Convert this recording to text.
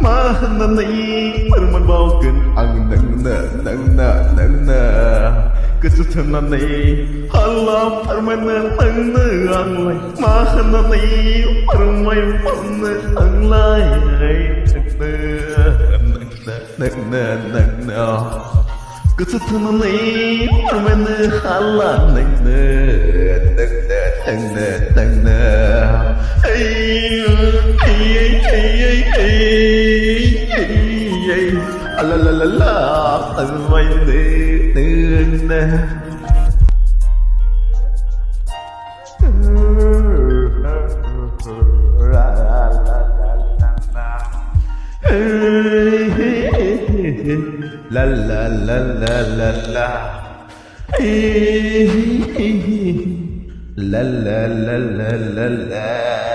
Mahanani permanbawakan angin nang kesutanani halam permanen anglai mahanani permain anglai kesutanani permanen halam la la la la anh vay tiền nè la la la la la la la la la la la